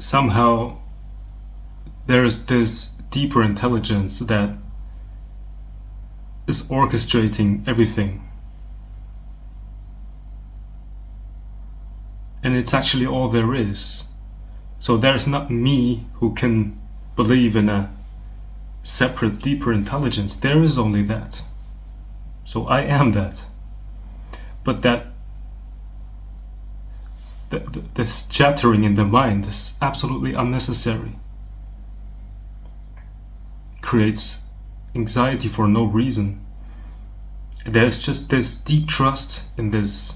somehow there's this deeper intelligence that is orchestrating everything. And it's actually all there is. So there's not me who can believe in a separate, deeper intelligence. There is only that. So I am that. But this chattering in the mind is absolutely unnecessary. Creates anxiety for no reason. There's just this deep trust in this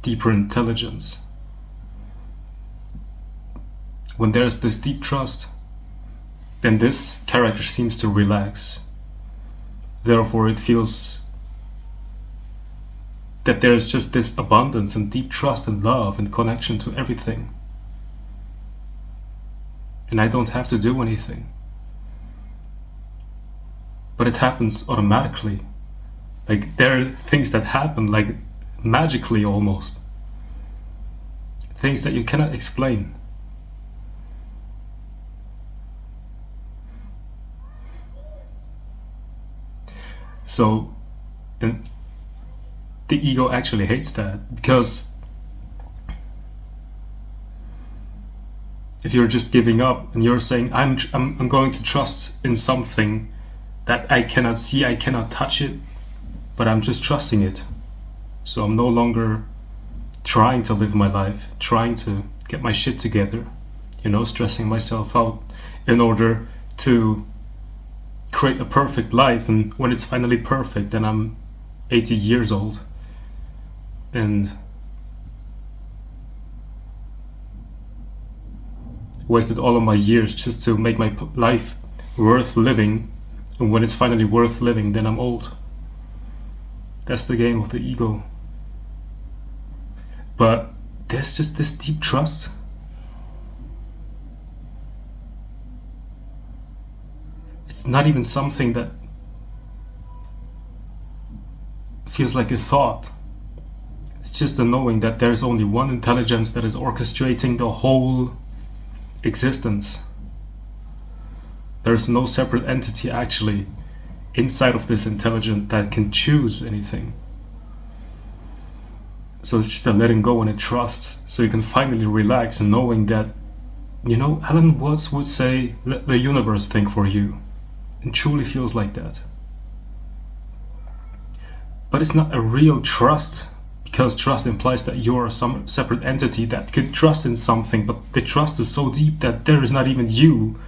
deeper intelligence. When there's this deep trust, then this character seems to relax. Therefore, it feels that there's just this abundance and deep trust and love and connection to everything. And I don't have to do anything. But it happens automatically. Like, there are things that happen like magically almost. Things that you cannot explain. So, and the ego actually hates that, because if you're just giving up and you're saying, I'm going to trust in something that I cannot see, I cannot touch it, but I'm just trusting it. So I'm no longer trying to live my life, trying to get my shit together, stressing myself out in order to create a perfect life. And when it's finally perfect, then I'm 80 years old and wasted all of my years just to make my life worth living. And when it's finally worth living, then I'm old. That's the game of the ego. But there's just this deep trust. It's not even something that feels like a thought. It's just the knowing that there's only one intelligence that is orchestrating the whole existence. There's no separate entity actually inside of this intelligence that can choose anything. So it's just a letting go and a trust. So you can finally relax, knowing that, Alan Watts would say, let the universe think for you. It truly feels like that. But it's not a real trust, because trust implies that you're some separate entity that could trust in something, but the trust is so deep that there is not even you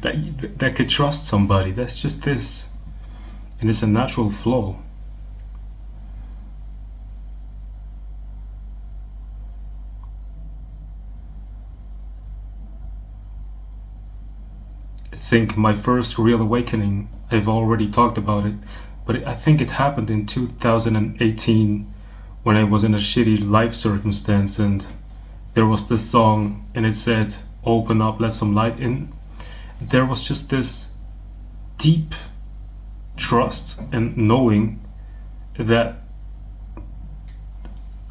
that could trust somebody. That's just this. And it's a natural flow. I think my first real awakening, I've already talked about it, but I think it happened in 2018 when I was in a shitty life circumstance, and there was this song and it said, "Open up, let some light in." There was just this deep trust and knowing that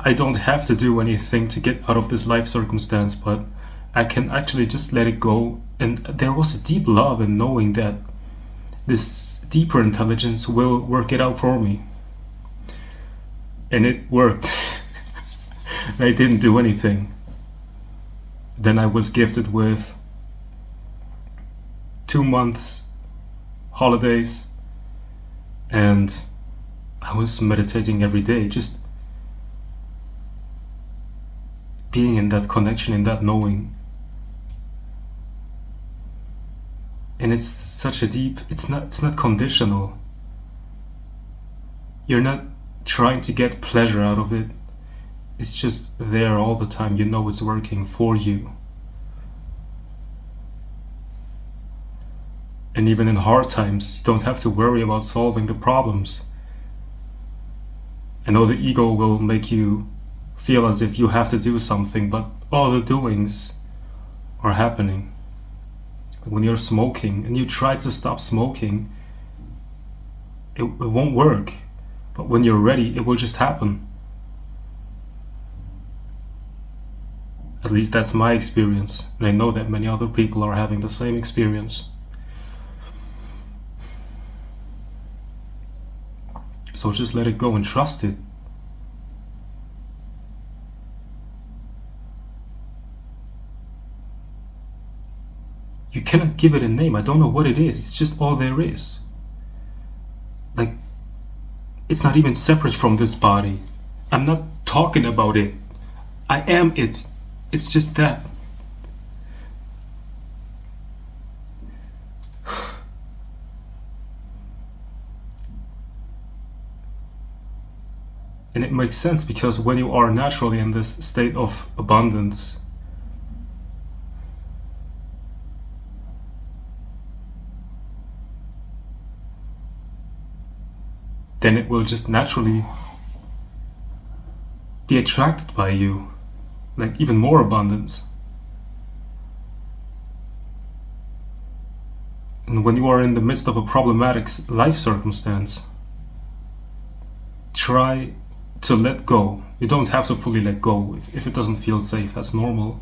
I don't have to do anything to get out of this life circumstance, but I can actually just let it go. And there was a deep love in knowing that this deeper intelligence will work it out for me. And it worked. I didn't do anything. Then I was gifted with 2 months holidays, and I was meditating every day, just being in that connection, in that knowing. And it's such a deep, it's not conditional. You're not trying to get pleasure out of it. It's just there all the time. You know it's working for you. And even in hard times, you don't have to worry about solving the problems. I know the ego will make you feel as if you have to do something, but all the doings are happening. When you're smoking and you try to stop smoking, it won't work. But when you're ready, it will just happen. At least that's my experience, and I know that many other people are having the same experience. So just let it go and trust it. You cannot give it a name. I don't know what it is. It's just all there is. Like, it's not even separate from this body. I'm not talking about it. I am it. It's just that. And it makes sense because when you are naturally in this state of abundance, then it will just naturally be attracted by you, like even more abundance. And when you are in the midst of a problematic life circumstance, try to let go. You don't have to fully let go if it doesn't feel safe. That's normal.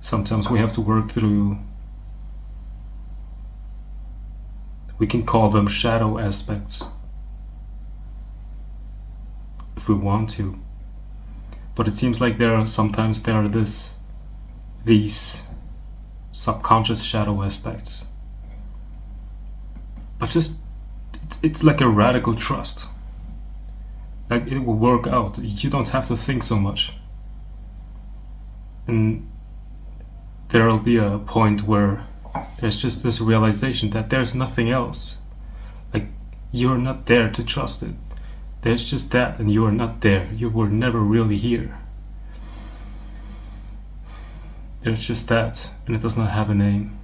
Sometimes we have to work through, we can call them shadow aspects if we want to. But it seems like sometimes there are these subconscious shadow aspects. But just, it's like a radical trust. Like, it will work out. You don't have to think so much. And there will be a point where there's just this realization that there's nothing else. Like, you're not there to trust it. There's just that, and you are not there. You were never really here. There's just that, and it does not have a name.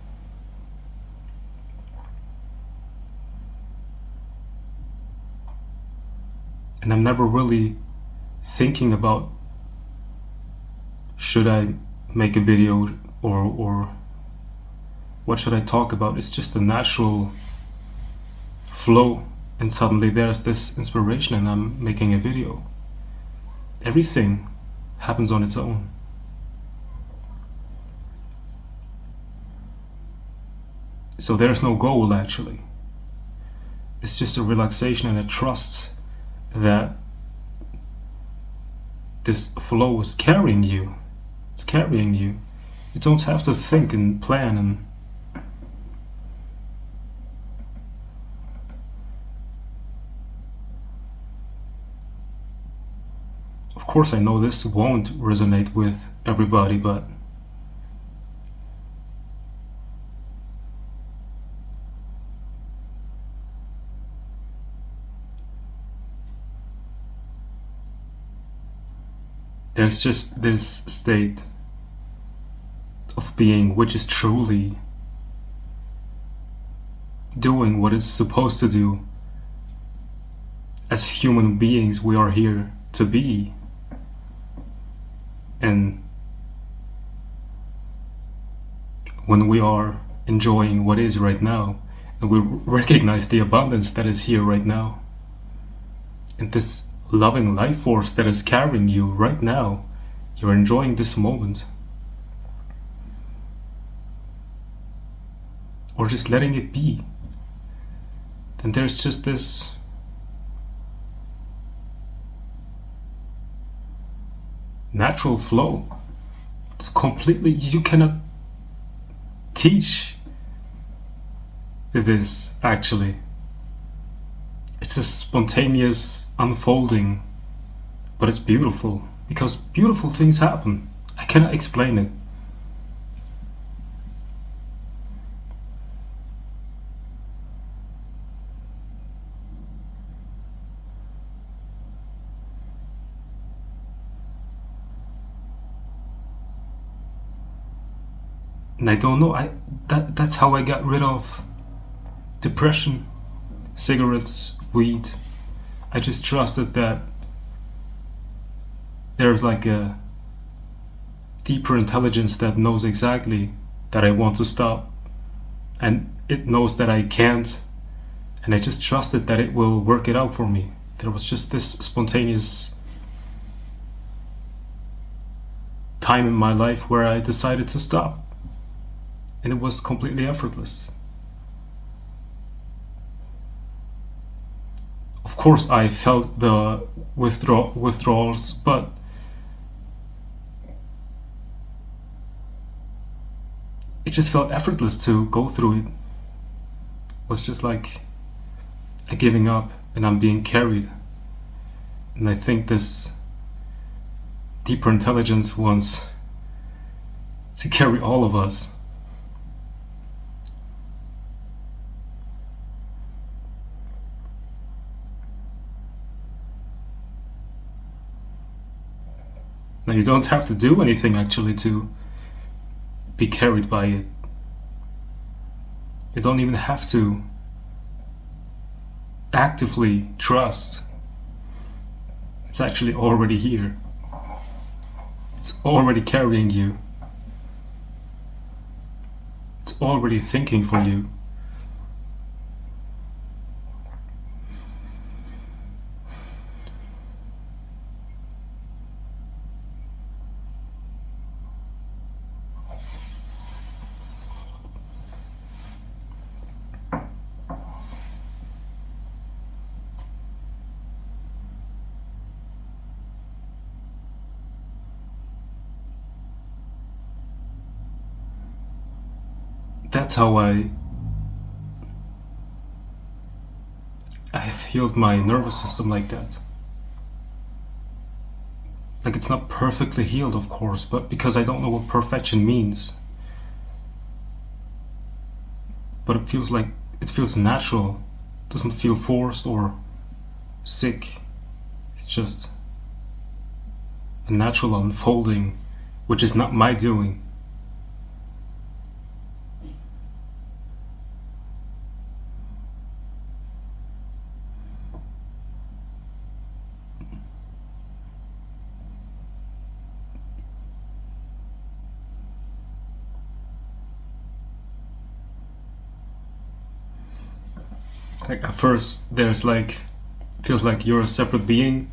And I'm never really thinking about, should I make a video or what should I talk about? It's just a natural flow, and suddenly there's this inspiration and I'm making a video. Everything happens on its own. So there's no goal actually. It's just a relaxation and a trust that this flow is carrying you. It's carrying you. You don't have to think and plan and of course I know this won't resonate with everybody, but there's just this state of being which is truly doing what it's supposed to do. As human beings, we are here to be. And when we are enjoying what is right now, and we recognize the abundance that is here right now, and this loving life force that is carrying you right now, you're enjoying this moment, or just letting it be, then there's just this natural flow. It's completely, you cannot teach this actually. It's a spontaneous unfolding, but it's beautiful because beautiful things happen. I cannot explain it. And I don't know, that's how I got rid of depression, cigarettes, weed. I just trusted that there's like a deeper intelligence that knows exactly that I want to stop, and it knows that I can't, and I just trusted that it will work it out for me. There was just this spontaneous time in my life where I decided to stop. And it was completely effortless. Of course, I felt the withdrawals, but it just felt effortless to go through it. It was just like a giving up, and I'm being carried. And I think this deeper intelligence wants to carry all of us. Now, you don't have to do anything actually to be carried by it. You don't even have to actively trust. It's actually already here. It's already carrying you. It's already thinking for you. That's how I have healed my nervous system like that. Like, it's not perfectly healed, of course, but because I don't know what perfection means. But it feels natural. It doesn't feel forced or sick. It's just a natural unfolding, which is not my doing. Like, at first, feels like you're a separate being,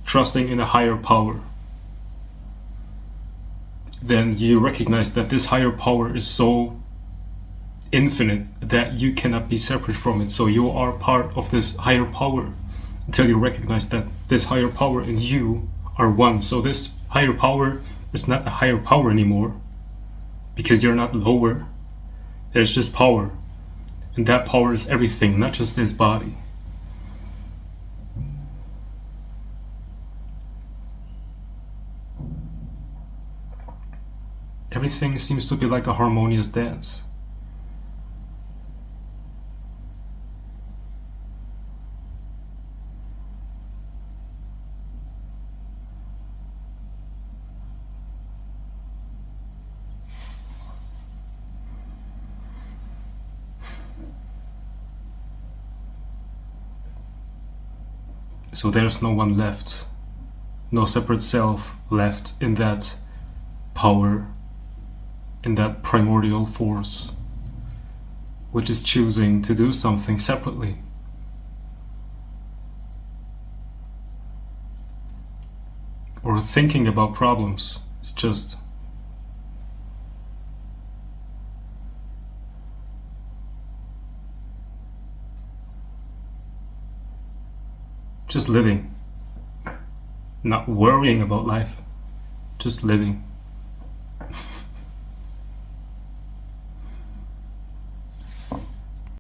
trusting in a higher power. Then you recognize that this higher power is so infinite that you cannot be separate from it. So you are part of this higher power until you recognize that this higher power and you are one. So this higher power is not a higher power anymore, because you're not lower. There's just power. And that power is everything, not just this body. Everything seems to be like a harmonious dance. So there's no one left, no separate self left in that power, in that primordial force, which is choosing to do something separately. Or thinking about problems. It's just living, not worrying about life, just living.